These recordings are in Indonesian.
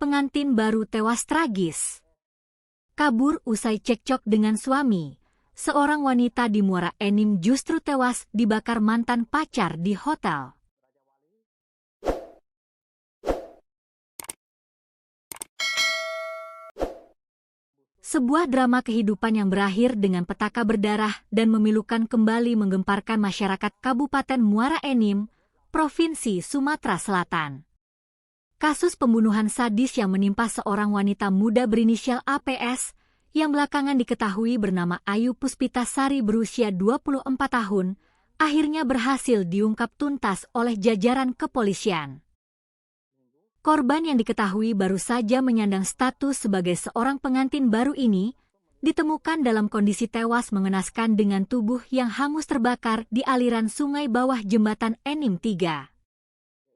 pengantin baru tewas tragis. Kabur usai cekcok dengan suami, seorang wanita di Muara Enim justru tewas dibakar mantan pacar di hotel. Sebuah drama kehidupan yang berakhir dengan petaka berdarah dan memilukan kembali menggemparkan masyarakat Kabupaten Muara Enim, Provinsi Sumatera Selatan. Kasus pembunuhan sadis yang menimpa seorang wanita muda berinisial APS, yang belakangan diketahui bernama Ayu Puspitasari berusia 24 tahun, akhirnya berhasil diungkap tuntas oleh jajaran kepolisian. Korban yang diketahui baru saja menyandang status sebagai seorang pengantin baru ini, ditemukan dalam kondisi tewas mengenaskan dengan tubuh yang hangus terbakar di aliran sungai bawah jembatan Enim 3.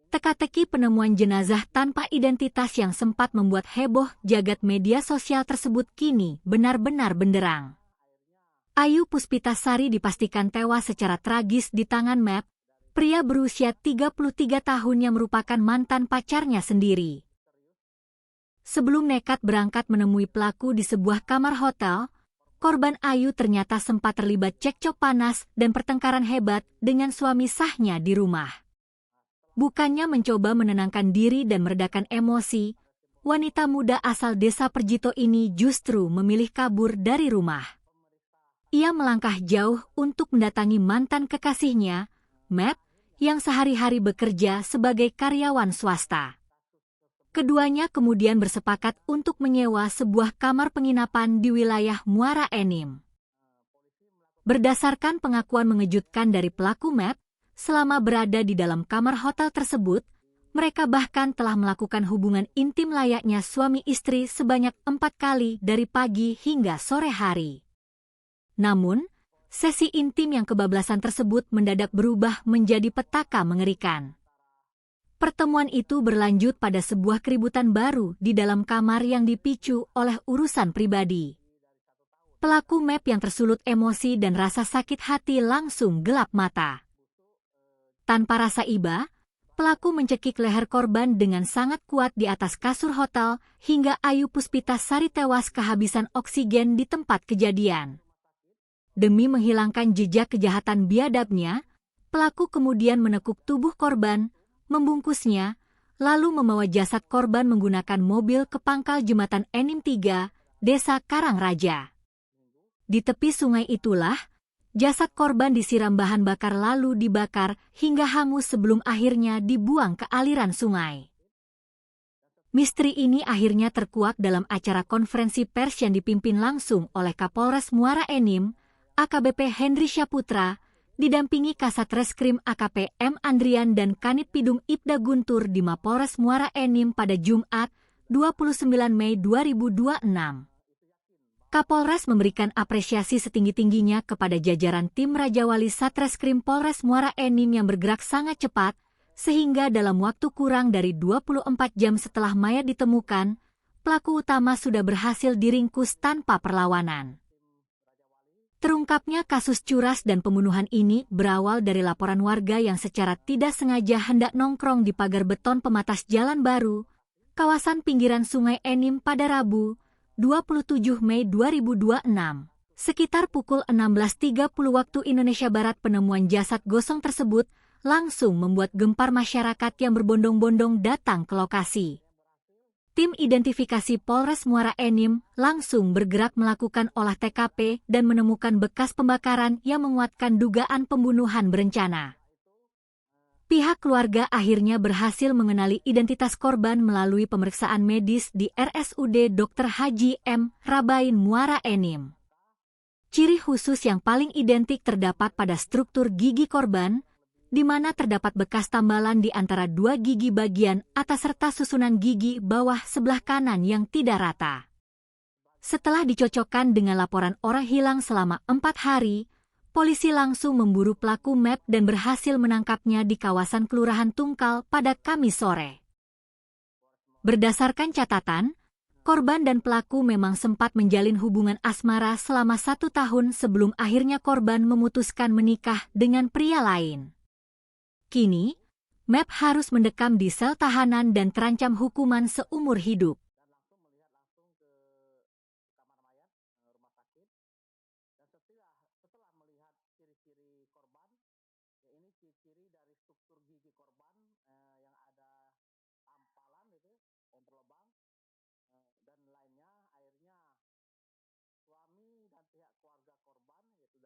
Teka-teki penemuan jenazah tanpa identitas yang sempat membuat heboh jagat media sosial tersebut kini benar-benar benderang. Ayu Puspitasari dipastikan tewas secara tragis di tangan Matt, pria berusia 33 tahun yang merupakan mantan pacarnya sendiri. Sebelum nekat berangkat menemui pelaku di sebuah kamar hotel, korban Ayu ternyata sempat terlibat cekcok panas dan pertengkaran hebat dengan suami sahnya di rumah. Bukannya mencoba menenangkan diri dan meredakan emosi, wanita muda asal desa Perjito ini justru memilih kabur dari rumah. Ia melangkah jauh untuk mendatangi mantan kekasihnya, Matt, yang sehari-hari bekerja sebagai karyawan swasta. Keduanya kemudian bersepakat untuk menyewa sebuah kamar penginapan di wilayah Muara Enim. Berdasarkan pengakuan mengejutkan dari pelaku Matt, selama berada di dalam kamar hotel tersebut, mereka bahkan telah melakukan hubungan intim layaknya suami istri sebanyak 4 kali dari pagi hingga sore hari. Namun, sesi intim yang kebablasan tersebut mendadak berubah menjadi petaka mengerikan. Pertemuan itu berlanjut pada sebuah keributan baru di dalam kamar yang dipicu oleh urusan pribadi. Pelaku Map yang tersulut emosi dan rasa sakit hati langsung gelap mata. Tanpa rasa iba, pelaku mencekik leher korban dengan sangat kuat di atas kasur hotel hingga Ayu Puspitasari tewas kehabisan oksigen di tempat kejadian. Demi menghilangkan jejak kejahatan biadabnya, pelaku kemudian menekuk tubuh korban, membungkusnya, lalu membawa jasad korban menggunakan mobil ke pangkal jembatan Enim 3, Desa Karangraja. Di tepi sungai itulah, jasad korban disiram bahan bakar lalu dibakar hingga hangus sebelum akhirnya dibuang ke aliran sungai. Misteri ini akhirnya terkuak dalam acara konferensi pers yang dipimpin langsung oleh Kapolres Muara Enim, AKBP Henry Syaputra, didampingi Kasat Reskrim AKP M. Andrian dan Kanit Pidum Ibda Guntur di Mapolres Muara Enim pada Jumat, 29 Mei 2026. Kapolres memberikan apresiasi setinggi-tingginya kepada jajaran tim Rajawali Satreskrim Polres Muara Enim yang bergerak sangat cepat, sehingga dalam waktu kurang dari 24 jam setelah mayat ditemukan, pelaku utama sudah berhasil diringkus tanpa perlawanan. Terungkapnya kasus curas dan pembunuhan ini berawal dari laporan warga yang secara tidak sengaja hendak nongkrong di pagar beton pematas Jalan Baru, kawasan pinggiran Sungai Enim pada Rabu, 27 Mei 2026. Sekitar pukul 16.30 waktu Indonesia Barat penemuan jasad gosong tersebut langsung membuat gempar masyarakat yang berbondong-bondong datang ke lokasi. Tim identifikasi Polres Muara Enim langsung bergerak melakukan olah TKP dan menemukan bekas pembakaran yang menguatkan dugaan pembunuhan berencana. Pihak keluarga akhirnya berhasil mengenali identitas korban melalui pemeriksaan medis di RSUD Dr. Haji M. Rabain Muara Enim. Ciri khusus yang paling identik terdapat pada struktur gigi korban, di mana terdapat bekas tambalan di antara 2 gigi bagian atas serta susunan gigi bawah sebelah kanan yang tidak rata. Setelah dicocokkan dengan laporan orang hilang selama 4 hari, polisi langsung memburu pelaku Map dan berhasil menangkapnya di kawasan Kelurahan Tungkal pada Kamis sore. Berdasarkan catatan, korban dan pelaku memang sempat menjalin hubungan asmara selama 1 tahun sebelum akhirnya korban memutuskan menikah dengan pria lain. Kini, Map harus mendekam di sel tahanan dan terancam hukuman seumur hidup. Dan langsung melihat langsung ke kamar mayat rumah sakit. Dan setelah melihat ciri-ciri korban, ya ini ciri-ciri dari struktur gigi korban yang ada tampalan itu yang berlubang dan lainnya, akhirnya suami dan pihak keluarga korban yaitu